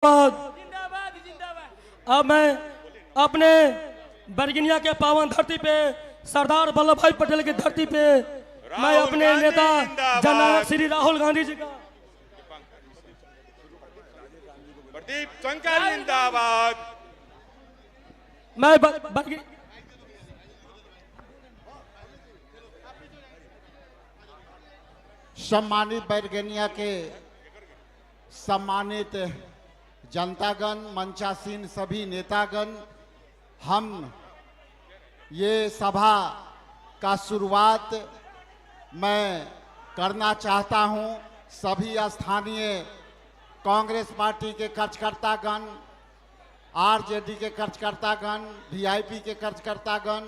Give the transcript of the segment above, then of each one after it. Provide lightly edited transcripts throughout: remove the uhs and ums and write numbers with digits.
अब मैं अपने वर्गीनिया के पावन धरती पे सरदार वल्लभ भाई पटेल की धरती पे मैं अपने नेता जननायक श्री राहुल गांधी जी का प्रदीप शंकर जिंदाबाद। मैं सम्मानित वर्गीनिया के सम्मानित जनतागण, मंचासीन सभी नेतागण, हम ये सभा का शुरुआत मैं करना चाहता हूं। सभी स्थानीय कांग्रेस पार्टी के कार्यकर्तागण, आरजेडी के कार्यकर्तागण, वीआईपी के कार्यकर्तागण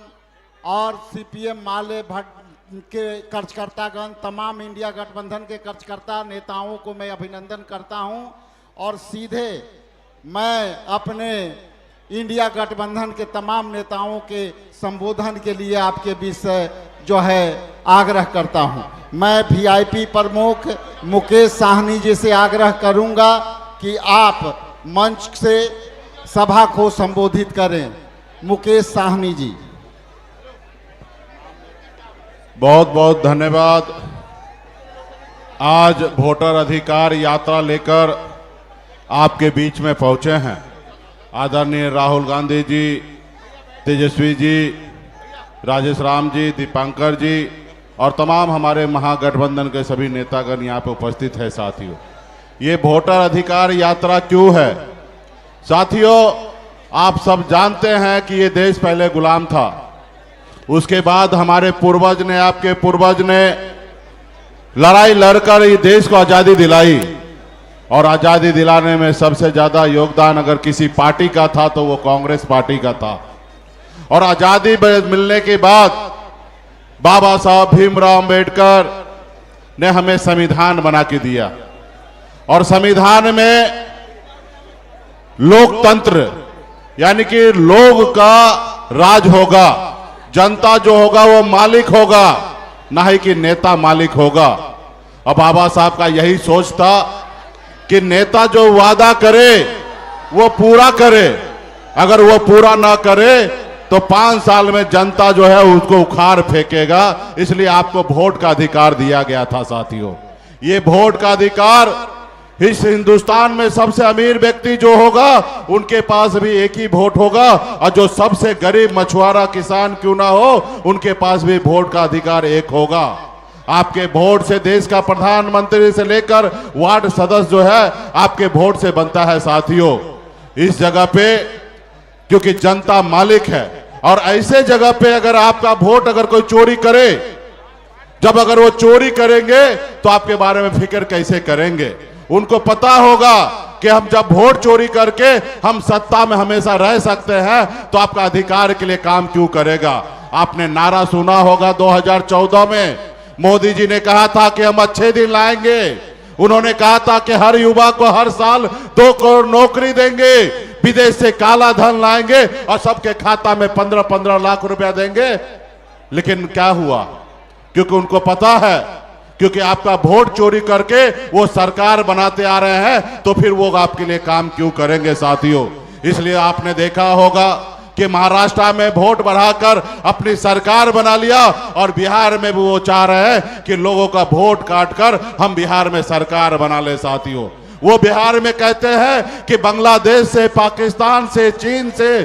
और सीपीएम माले भट्ट के कार्यकर्तागण, तमाम इंडिया गठबंधन के कार्यकर्ता नेताओं को मैं अभिनंदन करता हूं। और सीधे मैं अपने इंडिया गठबंधन के तमाम नेताओं के संबोधन के लिए आपके बीच से जो है आग्रह करता हूं। मैं वीआईपी प्रमुख मुकेश साहनी जी से आग्रह करूंगा कि आप मंच से सभा को संबोधित करें। मुकेश साहनी जी। बहुत बहुत धन्यवाद। आज वोटर अधिकार यात्रा लेकर आपके बीच में पहुंचे हैं आदरणीय राहुल गांधी जी, तेजस्वी जी, राजेश राम जी, दीपांकर जी और तमाम हमारे महागठबंधन के सभी नेतागण यहाँ पे उपस्थित है। साथियों, ये वोटर अधिकार यात्रा क्यों है? साथियों, आप सब जानते हैं कि ये देश पहले गुलाम था, उसके बाद हमारे पूर्वज ने, आपके पूर्वज ने लड़ाई लड़कर ये देश को आज़ादी दिलाई। और आज़ादी दिलाने में सबसे ज़्यादा योगदान अगर किसी पार्टी का था तो वो कांग्रेस पार्टी का था। और आज़ादी मिलने के बाद बाबा साहब भीमराव अंबेडकर ने हमें संविधान बना के दिया। और संविधान में लोकतंत्र यानी कि लोग का राज होगा, जनता जो होगा वो मालिक होगा, ना ही कि नेता मालिक होगा। अब बाबा साहब का यही सोच था कि नेता जो वादा करे वो पूरा करे, अगर वो पूरा ना करे तो 5 साल में जनता जो है उसको उखाड़ फेंकेगा। इसलिए आपको वोट का अधिकार दिया गया था। साथियों, ये वोट का अधिकार इस हिंदुस्तान में सबसे अमीर व्यक्ति जो होगा उनके पास भी एक ही वोट होगा, और जो सबसे गरीब मछुआरा किसान क्यों ना हो उनके पास भी वोट का अधिकार एक होगा। आपके वोट से देश का प्रधानमंत्री से लेकर वार्ड सदस्य जो है आपके वोट से बनता है। साथियों, इस जगह पे क्योंकि जनता मालिक है, और ऐसे जगह पे अगर आपका वोट अगर कोई चोरी करे, जब अगर वो चोरी करेंगे तो आपके बारे में फिक्र कैसे करेंगे? उनको पता होगा कि हम जब वोट चोरी करके हम सत्ता में हमेशा रह सकते हैं तो आपका अधिकार के लिए काम क्यों करेगा? आपने नारा सुना होगा 2014 में मोदी जी ने कहा था कि हम अच्छे दिन लाएंगे। उन्होंने कहा था कि हर युवा को हर साल 2 करोड़ नौकरी देंगे, विदेश से काला धन लाएंगे और सबके खाता में 15-15 लाख रुपया देंगे। लेकिन क्या हुआ? क्योंकि उनको पता है, क्योंकि आपका वोट चोरी करके वो सरकार बनाते आ रहे हैं तो फिर वो आपके लिए काम क्यों करेंगे? साथियों, इसलिए आपने देखा होगा कि महाराष्ट्र में वोट बढ़ाकर अपनी सरकार बना लिया, और बिहार में भी वो चाह रहे हैं कि लोगों का वोट काटकर हम बिहार में सरकार बना ले। साथियों, वो बिहार में कहते हैं कि बांग्लादेश से, पाकिस्तान से, चीन से,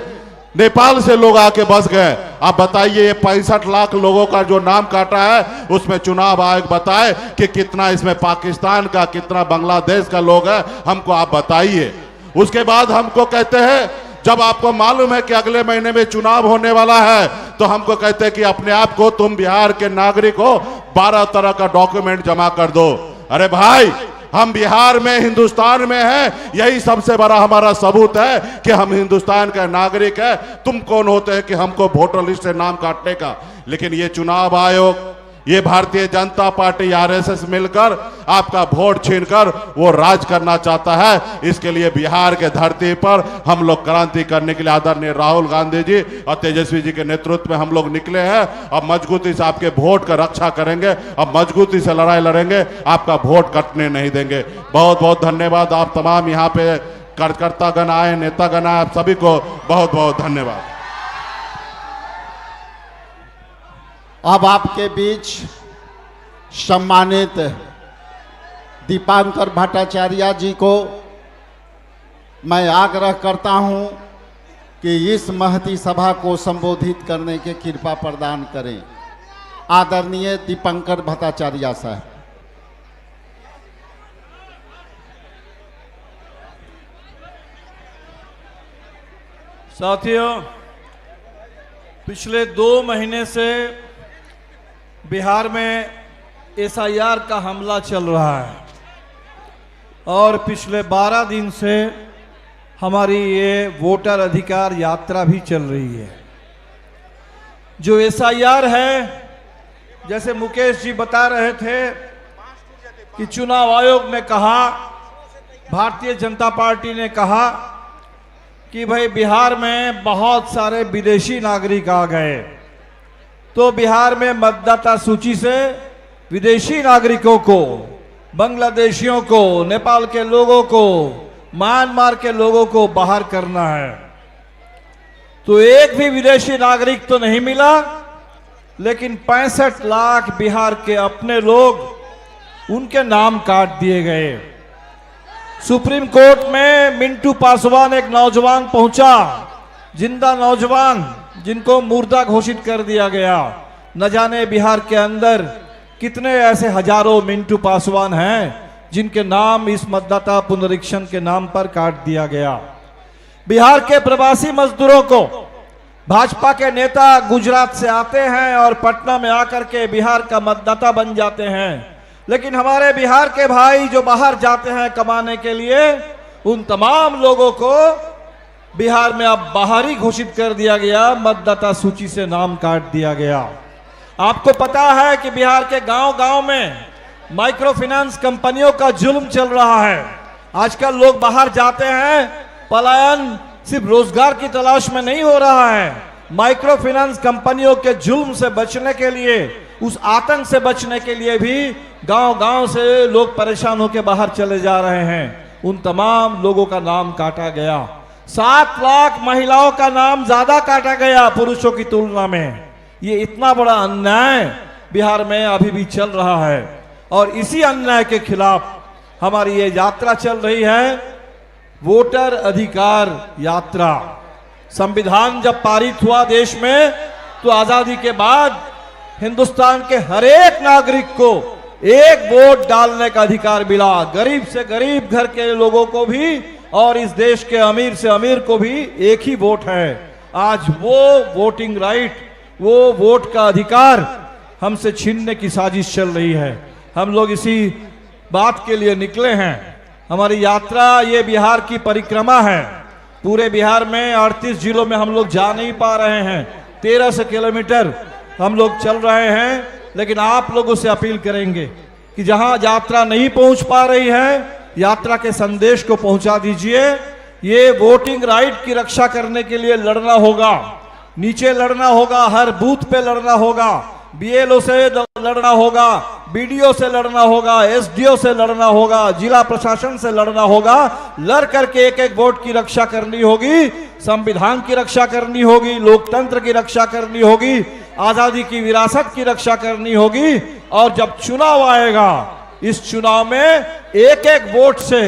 नेपाल से लोग आके बस गए। आप बताइए, ये 65 लाख लोगों का जो नाम काटा है उसमें चुनाव आयोग बताए कि कितना इसमें पाकिस्तान का, कितना बांग्लादेश का लोग है, हमको आप बताइए। उसके बाद हमको कहते हैं, जब आपको मालूम है कि अगले महीने में चुनाव होने वाला है तो हमको कहते हैं कि अपने आप को तुम बिहार के नागरिक हो, 12 तरह का डॉक्यूमेंट जमा कर दो। अरे भाई, हम बिहार में, हिंदुस्तान में हैं, यही सबसे बड़ा हमारा सबूत है कि हम हिंदुस्तान का नागरिक है। तुम कौन होते हैं कि हमको वोटर लिस्ट से नाम काटने का? लेकिन ये चुनाव आयोग, ये भारतीय जनता पार्टी, आरएसएस मिलकर आपका वोट छीनकर वो राज करना चाहता है। इसके लिए बिहार के धरती पर हम लोग क्रांति करने के लिए आदरणीय राहुल गांधी जी और तेजस्वी जी के नेतृत्व में हम लोग निकले हैं। अब मजबूती से आपके वोट का रक्षा करेंगे, अब मजबूती से लड़ाई लड़ेंगे, आपका वोट कटने नहीं देंगे। बहुत बहुत धन्यवाद। आप तमाम यहाँ पे कार्यकर्तागण आए, नेतागण आए, आप सभी को बहुत बहुत धन्यवाद। अब आपके बीच सम्मानित दीपांकर भट्टाचार्य जी को मैं आग्रह करता हूं कि इस महती सभा को संबोधित करने के कृपा प्रदान करें। आदरणीय दीपांकर भट्टाचार्य साहब। साथियों, पिछले 2 महीने से बिहार में एसआईआर का हमला चल रहा है और पिछले 12 दिन से हमारी ये वोटर अधिकार यात्रा भी चल रही है। जो एसआईआर है, जैसे मुकेश जी बता रहे थे कि चुनाव आयोग ने कहा, भारतीय जनता पार्टी ने कहा कि भाई बिहार में बहुत सारे विदेशी नागरिक आ गए, तो बिहार में मतदाता सूची से विदेशी नागरिकों को, बांग्लादेशियों को, नेपाल के लोगों को, म्यांमार के लोगों को बाहर करना है। तो एक भी विदेशी नागरिक तो नहीं मिला, लेकिन 65 लाख बिहार के अपने लोग, उनके नाम काट दिए गए। सुप्रीम कोर्ट में मिंटू पासवान एक नौजवान पहुंचा, जिंदा नौजवान, जिनको मुर्दा घोषित कर दिया गया। न जाने बिहार के अंदर कितने ऐसे हजारों मिंटू पासवान हैं जिनके नाम इस मतदाता पुनरीक्षण के नाम पर काट दिया गया। बिहार के प्रवासी मजदूरों को भाजपा के नेता गुजरात से आते हैं और पटना में आकर के बिहार का मतदाता बन जाते हैं, लेकिन हमारे बिहार के भाई जो बाहर जाते हैं कमाने के लिए, उन तमाम लोगों को बिहार में अब बाहरी घोषित कर दिया गया, मतदाता सूची से नाम काट दिया गया। आपको पता है कि बिहार के गांव-गांव में माइक्रो फाइनेंस कंपनियों का जुल्म चल रहा है। आजकल लोग बाहर जाते हैं, पलायन सिर्फ रोजगार की तलाश में नहीं हो रहा है, माइक्रो फाइनेंस कंपनियों के जुल्म से बचने के लिए, उस आतंक से बचने के लिए भी गांव-गांव से लोग परेशान होकर बाहर चले जा रहे हैं। उन तमाम लोगों का नाम काटा गया। 7 लाख महिलाओं का नाम ज्यादा काटा गया पुरुषों की तुलना में। ये इतना बड़ा अन्याय बिहार में अभी भी चल रहा है और इसी अन्याय के खिलाफ हमारी ये यात्रा चल रही है, वोटर अधिकार यात्रा। संविधान जब पारित हुआ देश में, तो आजादी के बाद हिंदुस्तान के हर एक नागरिक को एक वोट डालने का अधिकार मिला, गरीब से गरीब घर के लोगों को भी और इस देश के अमीर से अमीर को भी एक ही वोट है। आज वो वोटिंग राइट, वो वोट का अधिकार हमसे छीनने की साजिश चल रही है। हम लोग इसी बात के लिए निकले हैं। हमारी यात्रा ये बिहार की परिक्रमा है। पूरे बिहार में 38 जिलों में हम लोग जा नहीं पा रहे हैं, 1300 किलोमीटर हम लोग चल रहे हैं, लेकिन आप लोगों से अपील करेंगे कि जहां यात्रा नहीं पहुंच पा रही है, यात्रा के संदेश को पहुंचा दीजिए। ये वोटिंग राइट की रक्षा करने के लिए लड़ना होगा, नीचे लड़ना होगा, हर बूथ पे लड़ना होगा, बीएलओ से लड़ना होगा, बीडीओ से लड़ना होगा, एसडीओ से लड़ना होगा, जिला प्रशासन से लड़ना होगा। लड़ करके एक एक वोट की रक्षा करनी होगी, संविधान की रक्षा करनी होगी, लोकतंत्र की रक्षा करनी होगी, आजादी की विरासत की रक्षा करनी होगी। और जब चुनाव आएगा, इस चुनाव में एक एक वोट से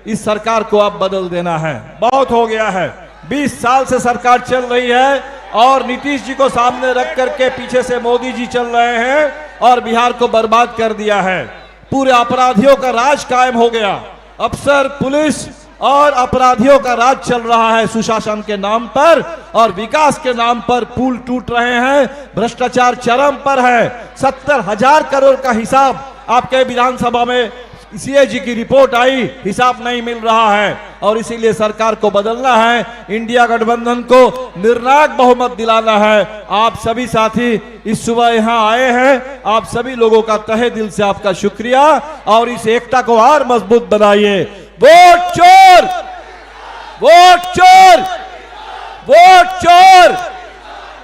इस सरकार को अब बदल देना है। बहुत हो गया है, 20 साल से सरकार चल रही है और नीतीश जी को सामने रख करके पीछे से मोदी जी चल रहे हैं और बिहार को बर्बाद कर दिया है। पूरे अपराधियों का राज कायम हो गया, अफसर, पुलिस और अपराधियों का राज चल रहा है सुशासन के नाम पर और विकास के नाम पर पुल टूट रहे हैं, भ्रष्टाचार चरम पर है। 70,000 करोड़ का हिसाब आपके विधानसभा में सीएजी की रिपोर्ट आई, हिसाब नहीं मिल रहा है और इसीलिए सरकार को बदलना है, इंडिया गठबंधन को निर्णायक बहुमत दिलाना है। आप सभी साथी इस सुबह यहां आए हैं, आप सभी लोगों का तहे दिल से आपका शुक्रिया और इस एकता को और मजबूत बनाइए। वोट चोर, वोट चोर, वोट चोर।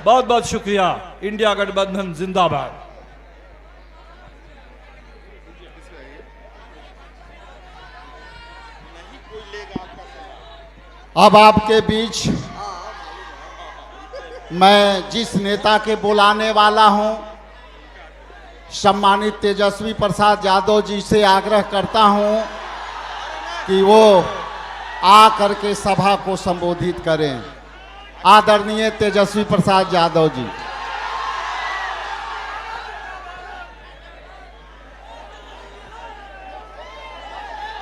बहुत बहुत शुक्रिया। इंडिया गठबंधन जिंदाबाद। अब आपके बीच मैं जिस नेता के बुलाने वाला हूं, सम्मानित तेजस्वी प्रसाद यादव जी से आग्रह करता हूं कि वो आ करके सभा को संबोधित करें। आदरणीय तेजस्वी प्रसाद यादव जी।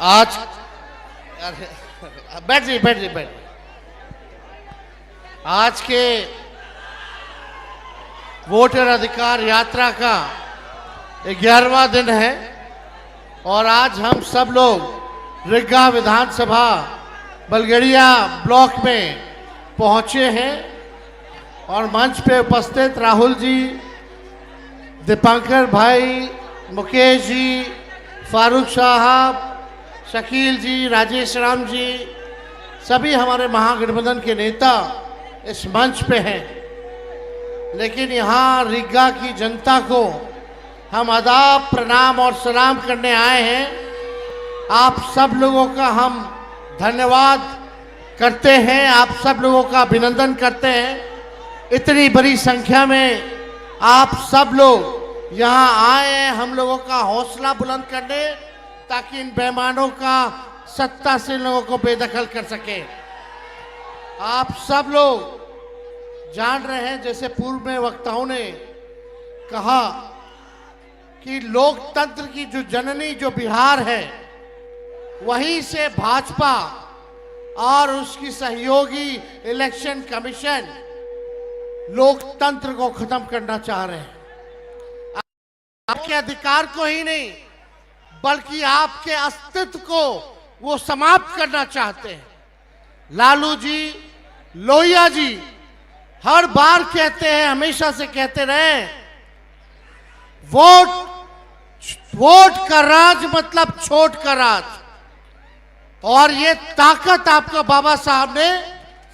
आज बैठ जी। आज के वोटर अधिकार यात्रा का 11वां दिन है और आज हम सब लोग रिग्गा विधानसभा बलगड़िया ब्लॉक में पहुंचे हैं और मंच पे उपस्थित राहुल जी, दीपांकर भाई, मुकेश जी, फारूक साहब, शकील जी, राजेश राम जी, सभी हमारे महागठबंधन के नेता इस मंच पे हैं। लेकिन यहाँ रिग्गा की जनता को हम आदाब, प्रणाम और सलाम करने आए हैं। आप सब लोगों का हम धन्यवाद करते हैं, आप सब लोगों का अभिनंदन करते हैं। इतनी बड़ी संख्या में आप सब लोग यहाँ आए हैं हम लोगों का हौसला बुलंद करने, ताकि इन बेईमानों का सत्ता से लोगों को बेदखल कर सके। आप सब लोग जान रहे हैं, जैसे पूर्व में वक्ताओं ने कहा कि लोकतंत्र की जो जननी जो बिहार है, वहीं से भाजपा और उसकी सहयोगी इलेक्शन कमीशन लोकतंत्र को खत्म करना चाह रहे हैं। आपके अधिकार को ही नहीं बल्कि आपके अस्तित्व को वो समाप्त करना चाहते हैं। लालू जी, लोहिया जी हर बार कहते हैं, हमेशा से कहते रहे, वोट का राज मतलब छोट का राज। और ये ताकत आपको बाबा साहब ने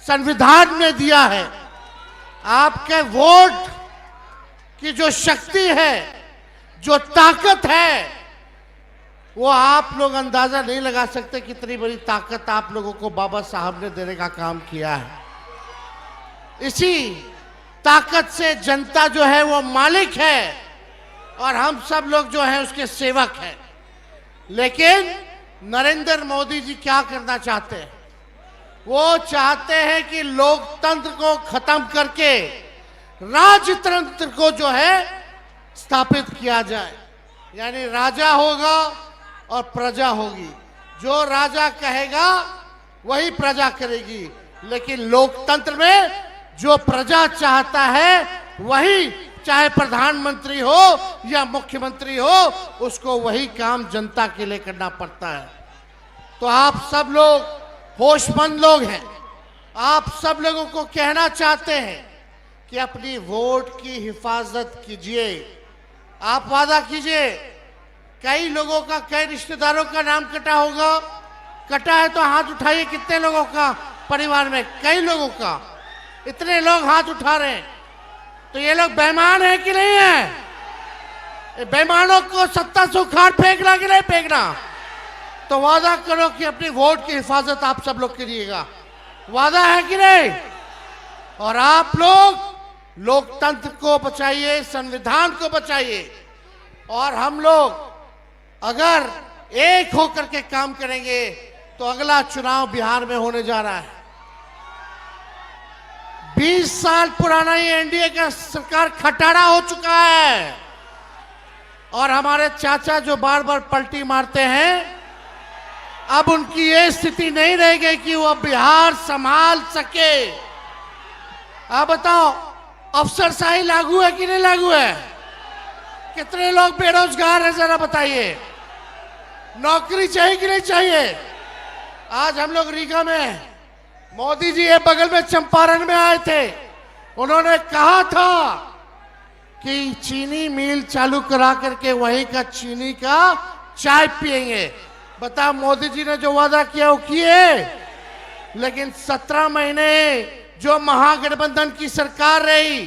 संविधान में दिया है। आपके वोट की जो शक्ति है, जो ताकत है, वो आप लोग अंदाजा नहीं लगा सकते कितनी बड़ी ताकत आप लोगों को बाबा साहब ने देने का काम किया है। इसी ताकत से जनता जो है वो मालिक है और हम सब लोग जो है उसके सेवक हैं। लेकिन नरेंद्र मोदी जी क्या करना चाहते हैं? वो चाहते हैं कि लोकतंत्र को खत्म करके राजतंत्र को जो है स्थापित किया जाए। यानी राजा होगा और प्रजा होगी, जो राजा कहेगा वही प्रजा करेगी। लेकिन लोकतंत्र में जो प्रजा चाहता है वही, चाहे प्रधानमंत्री हो या मुख्यमंत्री हो, उसको वही काम जनता के लिए करना पड़ता है। तो आप सब लोग होशमंद लोग हैं, आप सब लोगों को कहना चाहते हैं कि अपनी वोट की हिफाजत कीजिए। आप वादा कीजिए। कई लोगों का, कई रिश्तेदारों का नाम कटा होगा, कटा है तो हाथ उठाइए। कितने लोगों का परिवार में? कई लोगों का। इतने लोग हाथ उठा रहे हैं, तो ये लोग बेईमान है कि नहीं है? बेईमानों को सत्ता से उखाड़ फेंकना कि नहीं फेंकना? तो वादा करो कि अपनी वोट की हिफाजत आप सब लोग करिएगा। वादा है कि नहीं? और आप लोग लोकतंत्र को बचाइए, संविधान को बचाइए। और हम लोग अगर एक होकर के काम करेंगे तो अगला चुनाव बिहार में होने जा रहा है। 20 साल पुराना ये एनडीए का सरकार खटारा हो चुका है और हमारे चाचा जो बार बार पलटी मारते हैं, अब उनकी ये स्थिति नहीं रह गई कि वो बिहार संभाल सके। आप बताओ, अफसरशाही लागू है कि नहीं लागू है? कितने लोग बेरोजगार हैं, जरा बताइए। नौकरी चाहिए कि नहीं चाहिए? आज हम लोग रीगा में, मोदी जी ये बगल में चंपारण में आए थे, उन्होंने कहा था कि चीनी मिल चालू करा करके वहीं का चीनी का चाय पिएंगे। बता, मोदी जी ने जो वादा किया वो किए। लेकिन 17 महीने जो महागठबंधन की सरकार रही,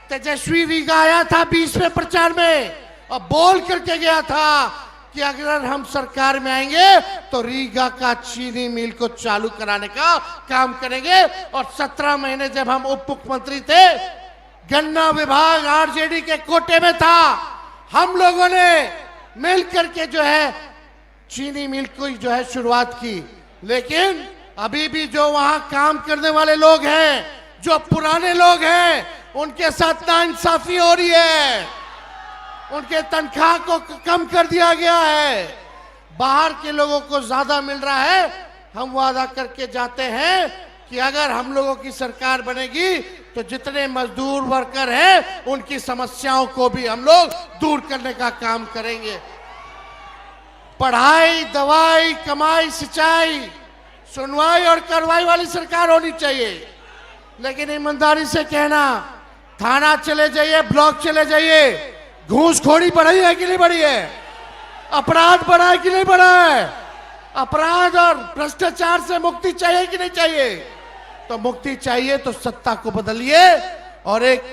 तेजस्वी रीगा आया था 20 में प्रचार में और बोल करके गया था कि अगर हम सरकार में आएंगे तो रीगा का चीनी मिल को चालू कराने का काम करेंगे। और 17 महीने जब हम उप मुख्यमंत्री थे, गन्ना विभाग आरजेडी के कोटे में था, हम लोगों ने मिलकर के जो है चीनी मिल की जो है शुरुआत की। लेकिन अभी भी जो वहां काम करने वाले लोग हैं, जो पुराने लोग हैं, उनके साथ नाइंसाफी हो रही है। उनके तनख्वाह को कम कर दिया गया है, बाहर के लोगों को ज्यादा मिल रहा है। हम वादा करके जाते हैं कि अगर हम लोगों की सरकार बनेगी तो जितने मजदूर वर्कर हैं उनकी समस्याओं को भी हम लोग दूर करने का काम करेंगे। पढ़ाई, दवाई, कमाई, सिंचाई, सुनवाई और कार्रवाई वाली सरकार होनी चाहिए। लेकिन ईमानदारी से कहना, थाना चले जाइए, ब्लॉक चले जाइए, घूसखोरी बढ़ी है कि नहीं बढ़ी है? अपराध बढ़ा है कि नहीं बढ़ा है? अपराध और भ्रष्टाचार से मुक्ति चाहिए कि नहीं चाहिए? तो मुक्ति चाहिए तो सत्ता को बदलिए और एक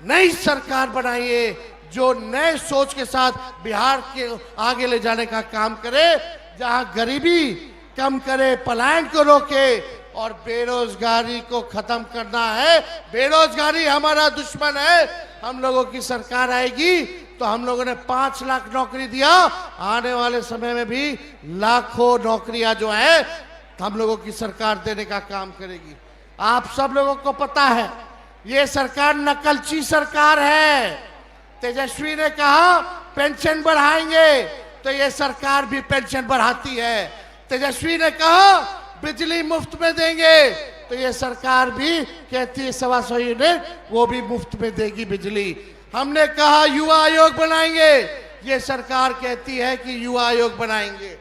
नई सरकार बनाइए जो नए सोच के साथ बिहार के आगे ले जाने का काम करे, जहां गरीबी कम करे, पलायन को रोके और बेरोजगारी को खत्म करना है। बेरोजगारी हमारा दुश्मन है। हम लोगों की सरकार आएगी तो हम लोगों ने 5 लाख नौकरी दिया, आने वाले समय में भी लाखों नौकरियां जो है हम लोगों की सरकार देने का काम करेगी। आप सब लोगों को पता है ये सरकार नकलची सरकार है। तेजस्वी ने कहा पेंशन बढ़ाएंगे तो ये सरकार भी पेंशन बढ़ाती है। तेजस्वी ने कहा बिजली मुफ्त में देंगे तो ये सरकार भी कहती है 125 यूनिट वो भी मुफ्त में देगी बिजली। हमने कहा युवा आयोग बनाएंगे, ये सरकार कहती है कि युवा आयोग बनाएंगे।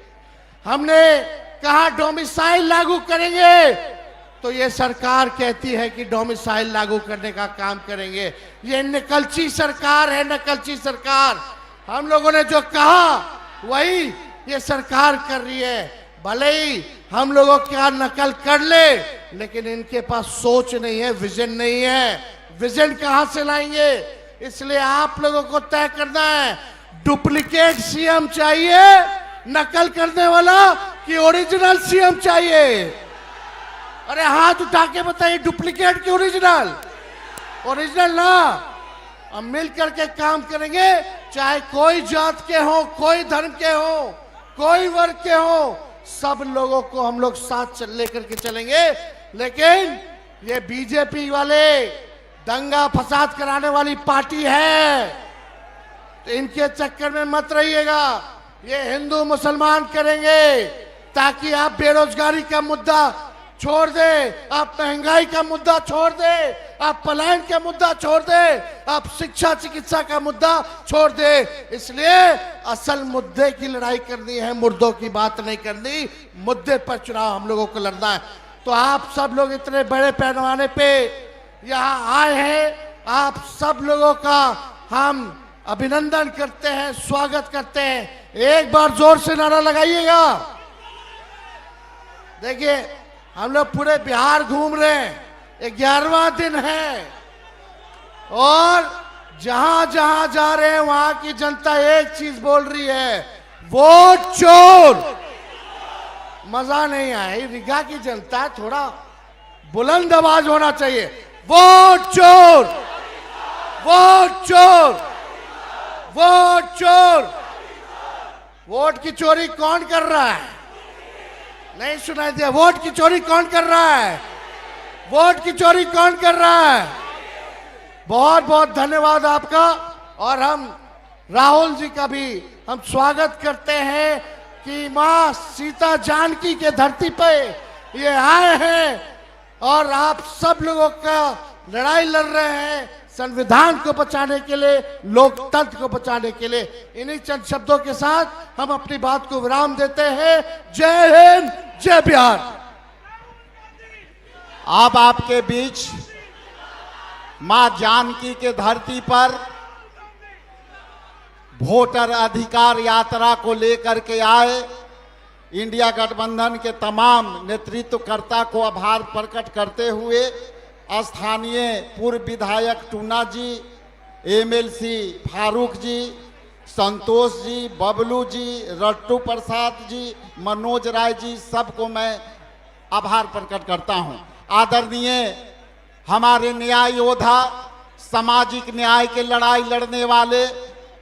हमने कहा डोमिसाइल लागू करेंगे तो ये सरकार कहती है कि डोमिसाइल लागू करने का काम करेंगे। ये नकलची सरकार है, नकलची सरकार। हम लोगों ने जो कहा वही ये सरकार कर रही है। भले ही हम लोगों क्या नकल कर ले, लेकिन इनके पास सोच नहीं है, विजन नहीं है। विजन कहां से लाएंगे? इसलिए आप लोगों को तय करना है, डुप्लीकेट सीएम चाहिए नकल करने वाला कि ओरिजिनल सीएम चाहिए? अरे हाथ उठा के बताइए, डुप्लीकेट की ओरिजिनल? ओरिजिनल ना। हम मिल करके काम करेंगे, चाहे कोई जात के हो, कोई धर्म के हो, कोई वर्ग के हो, सब लोगों को हम लोग साथ लेकर के चलेंगे। लेकिन ये बीजेपी वाले दंगा फसाद कराने वाली पार्टी है, तो इनके चक्कर में मत रहिएगा। ये हिंदू मुसलमान करेंगे ताकि आप बेरोजगारी का मुद्दा छोड़ दे, आप महंगाई का मुद्दा छोड़ दे, आप पलायन का मुद्दा छोड़ दे, आप शिक्षा चिकित्सा का मुद्दा छोड़ दे। इसलिए असल मुद्दे की लड़ाई करनी है, मुर्दों की बात नहीं करनी। मुद्दे पर चुनाव हम लोगों को लड़ना है। तो आप सब लोग इतने बड़े पैमाने पे यहाँ आए हैं, आप सब लोगों का हम अभिनंदन करते हैं, स्वागत करते हैं। एक बार जोर से नारा लगाइएगा। देखिए हम लोग पूरे बिहार घूम रहे हैं, 11वां दिन है और जहां जहां जा रहे हैं वहां की जनता एक चीज बोल रही है, वोट चोर। मजा नहीं आया, रीगा की जनता थोड़ा बुलंद आवाज होना चाहिए, वोट चोर, वोट चोर, वोट चोर। वोट की चोरी कौन कर रहा है? नहीं सुनाई दिया? वोट की चोरी कौन कर रहा है? वोट की चोरी कौन कर रहा है? बहुत बहुत धन्यवाद आपका। और हम राहुल जी का भी हम स्वागत करते हैं कि मां सीता जानकी के धरती पे ये आए हैं और आप सब लोगों का लड़ाई लड़ रहे हैं संविधान को बचाने के लिए, लोकतंत्र को बचाने के लिए। इन्हीं चंद शब्दों के साथ हम अपनी बात को विराम देते हैं। जय हिंद, जय बिहार। अब आपके बीच मां जानकी के धरती पर वोटर अधिकार यात्रा को लेकर के आए इंडिया गठबंधन के तमाम नेतृत्वकर्ता को आभार प्रकट करते हुए स्थानीय पूर्व विधायक टूना जी, एमएलसी फारूक जी संतोष जी, बबलू जी, रट्टू प्रसाद जी, मनोज राय जी, सबको मैं आभार प्रकट करता हूं। आदरणीय हमारे न्याय योद्धा, सामाजिक न्याय के लड़ाई लड़ने वाले,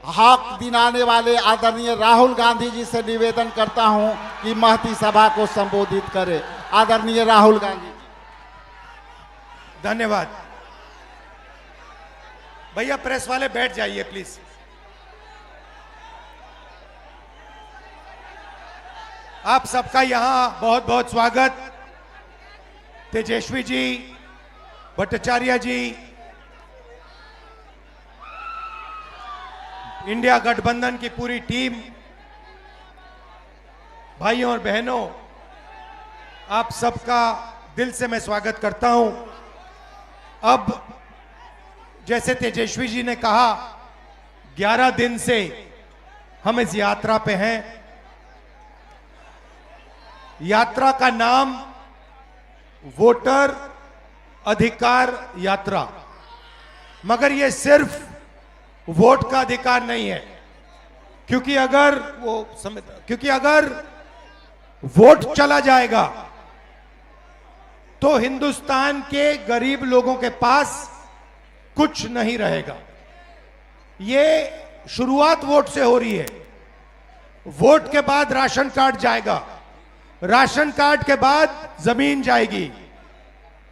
हक दिलाने वाले आदरणीय राहुल गांधी जी से निवेदन करता हूं कि महती सभा को संबोधित करें। आदरणीय राहुल गांधी। धन्यवाद भैया। प्रेस वाले बैठ जाइए प्लीज। आप सबका यहां बहुत बहुत स्वागत। तेजस्वी जी, भट्टाचार्य जी, इंडिया गठबंधन की पूरी टीम, भाइयों और बहनों, आप सबका दिल से मैं स्वागत करता हूं। अब जैसे तेजस्वी जी ने कहा, 11 दिन से हम इस यात्रा पे हैं। यात्रा का नाम वोटर अधिकार यात्रा, मगर यह सिर्फ वोट का अधिकार नहीं है, क्योंकि अगर वोट चला जाएगा तो हिंदुस्तान के गरीब लोगों के पास कुछ नहीं रहेगा। ये शुरुआत वोट से हो रही है। वोट के बाद राशन कार्ड जाएगा, राशन कार्ड के बाद जमीन जाएगी,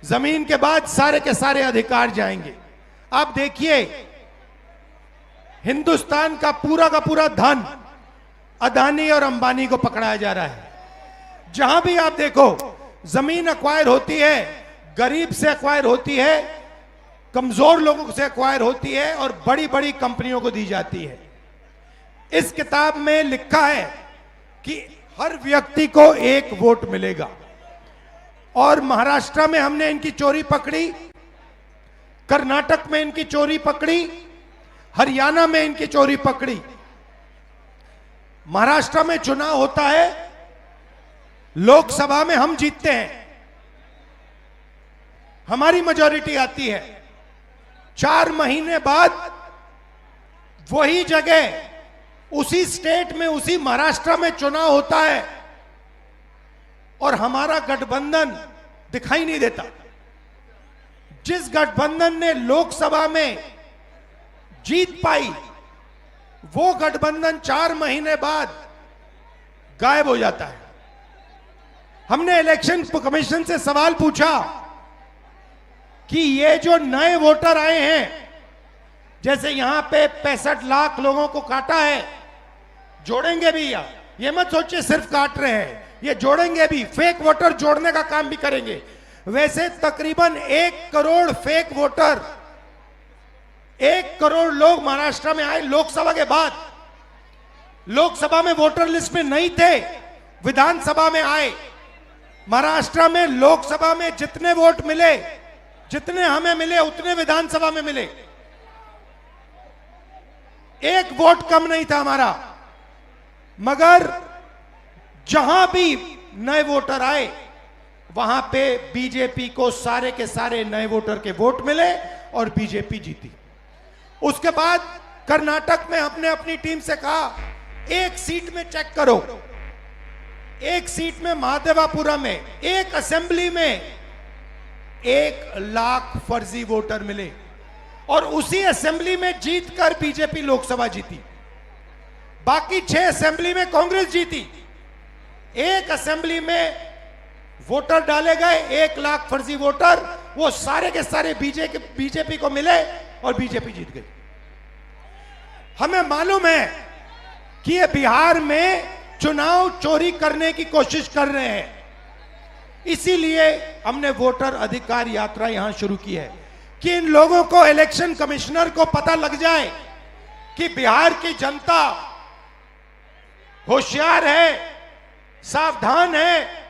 जमीन के बाद सारे के सारे अधिकार जाएंगे। आप देखिए, हिंदुस्तान का पूरा धन अदानी और अंबानी को पकड़ाया जा रहा है। जहां भी आप देखो, जमीन एक्वायर होती है, गरीब से एक्वायर होती है, कमजोर लोगों से एक्वायर होती है और बड़ी बड़ी कंपनियों को दी जाती है। इस किताब में लिखा है कि हर व्यक्ति को एक वोट मिलेगा। और महाराष्ट्र में हमने इनकी चोरी पकड़ी, कर्नाटक में इनकी चोरी पकड़ी, हरियाणा में इनकी चोरी पकड़ी। महाराष्ट्र में चुनाव होता है, लोकसभा में हम जीतते हैं, हमारी मेजॉरिटी आती है। 4 महीने बाद वही जगह, उसी स्टेट में, उसी महाराष्ट्र में चुनाव होता है और हमारा गठबंधन दिखाई नहीं देता। जिस गठबंधन ने लोकसभा में जीत पाई, वो गठबंधन 4 महीने बाद गायब हो जाता है। हमने इलेक्शन कमीशन से सवाल पूछा कि ये जो नए वोटर आए हैं, जैसे यहां पे 65 लाख लोगों को काटा है, जोड़ेंगे भी या ये मत सोचिए सिर्फ काट रहे हैं, ये जोड़ेंगे भी, फेक वोटर जोड़ने का काम भी करेंगे। वैसे तकरीबन 1 करोड़ फेक वोटर, 1 करोड़ लोग महाराष्ट्र में आए लोकसभा के बाद। लोकसभा में वोटर लिस्ट में नहीं थे, विधानसभा में आए। महाराष्ट्र में लोकसभा में जितने वोट मिले, जितने हमें मिले, उतने विधानसभा में मिले। 1 वोट कम नहीं था हमारा। मगर जहां भी नए वोटर आए, वहां पे बीजेपी को सारे के सारे नए वोटर के वोट मिले और बीजेपी जीती। उसके बाद कर्नाटक में हमने अपनी टीम से कहा, 1 सीट में चेक करो, 1 सीट में महादेवापुरम में, 1 असेंबली में 1 लाख फर्जी वोटर मिले और उसी असेंबली में जीतकर बीजेपी लोकसभा जीती। बाकी 6 असेंबली में कांग्रेस जीती। 1 असेंबली में वोटर डाले गए, 1 लाख फर्जी वोटर, वो सारे के सारे बीजेपी को मिले और बीजेपी जीत गई। हमें मालूम है कि ये बिहार में चुनाव चोरी करने की कोशिश कर रहे हैं, इसीलिए हमने वोटर अधिकार यात्रा यहां शुरू की है कि इन लोगों को, इलेक्शन कमिश्नर को पता लग जाए कि बिहार की जनता होशियार है, सावधान है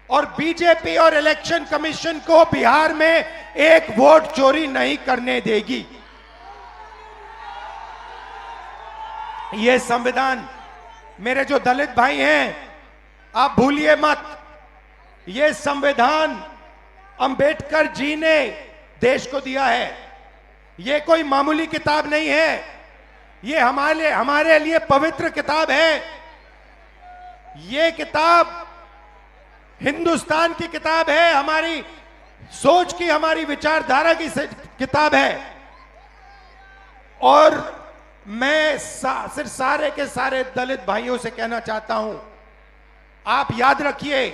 और बीजेपी और इलेक्शन कमीशन को बिहार में 1 वोट चोरी नहीं करने देगी। यह संविधान, मेरे जो दलित भाई हैं, आप भूलिए मत, यह संविधान अंबेडकर जी ने देश को दिया है। यह कोई मामूली किताब नहीं है। ये हमारे लिए पवित्र किताब है। ये किताब हिंदुस्तान की किताब है, हमारी सोच की, हमारी विचारधारा की किताब है। और मैं सिर्फ सारे के सारे दलित भाइयों से कहना चाहता हूं, आप याद रखिए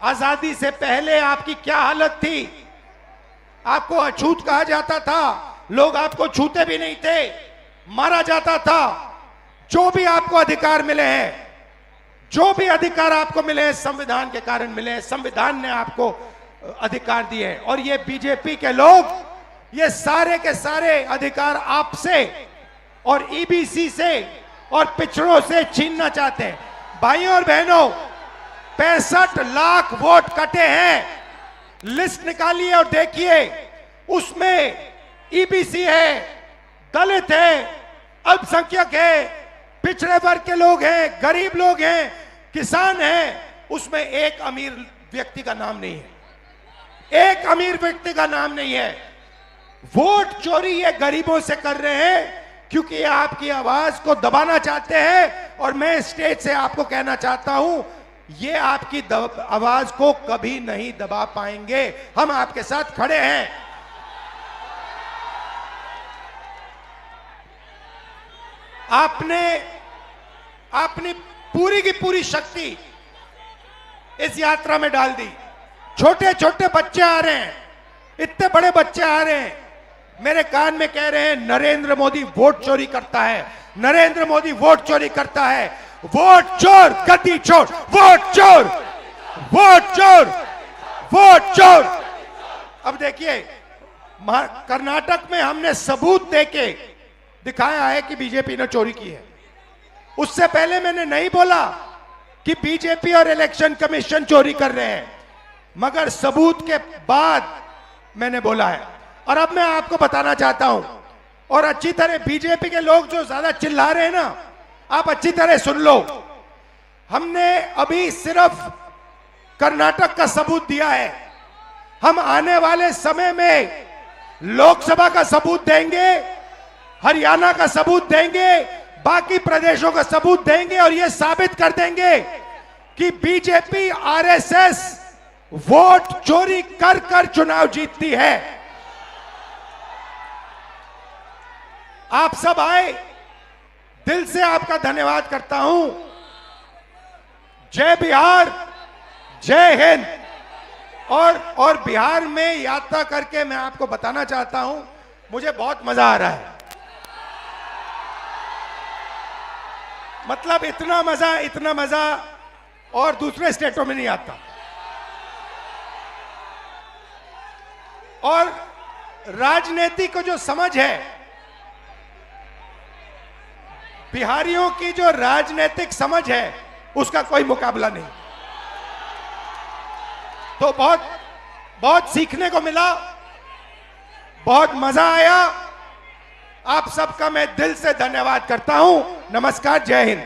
आजादी से पहले आपकी क्या हालत थी। आपको अछूत कहा जाता था, लोग आपको छूते भी नहीं थे, मारा जाता था। जो भी आपको अधिकार मिले हैं, जो भी अधिकार आपको मिले हैं, संविधान के कारण मिले हैं। संविधान ने आपको अधिकार दिए हैं। और ये बीजेपी के लोग ये सारे के सारे अधिकार आपसे और ईबीसी से और पिछड़ों से छीनना चाहते हैं। भाइयों और बहनों, 65 लाख वोट कटे हैं। लिस्ट निकालिए और देखिए, उसमें ईबीसी है, दलित है, अल्पसंख्यक है, पिछड़े वर्ग के लोग हैं, गरीब लोग हैं, किसान हैं। उसमें एक अमीर व्यक्ति का नाम नहीं है, एक अमीर व्यक्ति का नाम नहीं है। वोट चोरी ये गरीबों से कर रहे हैं क्योंकि ये आपकी आवाज को दबाना चाहते हैं। और मैं स्टेज से आपको कहना चाहता हूं, ये आपकी आवाज को कभी नहीं दबा पाएंगे। हम आपके साथ खड़े हैं। आपने अपनी पूरी की पूरी शक्ति इस यात्रा में डाल दी। छोटे छोटे बच्चे आ रहे हैं, इतने बड़े बच्चे आ रहे हैं, मेरे कान में कह रहे हैं नरेंद्र मोदी वोट चोरी करता है, नरेंद्र मोदी वोट चोरी करता है। वोट चोर, गद्दी चोर, वोट चोर, वोट चोर, वोट चोर। अब देखिए, कर्नाटक में हमने सबूत देके दिखाया है कि बीजेपी ने चोरी की है। उससे पहले मैंने नहीं बोला कि बीजेपी और इलेक्शन कमीशन चोरी कर रहे हैं, मगर सबूत के बाद मैंने बोला है। और अब मैं आपको बताना चाहता हूं, और अच्छी तरह बीजेपी के लोग जो ज्यादा चिल्ला रहे हैं ना, आप अच्छी तरह सुन लो। हमने अभी सिर्फ कर्नाटक का सबूत दिया है, हम आने वाले समय में लोकसभा का सबूत देंगे, हरियाणा का सबूत देंगे, बाकी प्रदेशों का सबूत देंगे और यह साबित कर देंगे कि बीजेपी आरएसएस वोट चोरी कर कर चुनाव जीतती है। आप सब आए, दिल से आपका धन्यवाद करता हूं। जय बिहार, जय हिंद। और बिहार में यात्रा करके मैं आपको बताना चाहता हूं, मुझे बहुत मजा आ रहा है। मतलब इतना मजा और दूसरे स्टेटों में नहीं आता। और राजनीति को जो समझ है, बिहारियों की जो राजनीतिक समझ है, उसका कोई मुकाबला नहीं। तो बहुत सीखने को मिला, बहुत मजा आया। आप सबका मैं दिल से धन्यवाद करता हूं। नमस्कार, जय हिंद।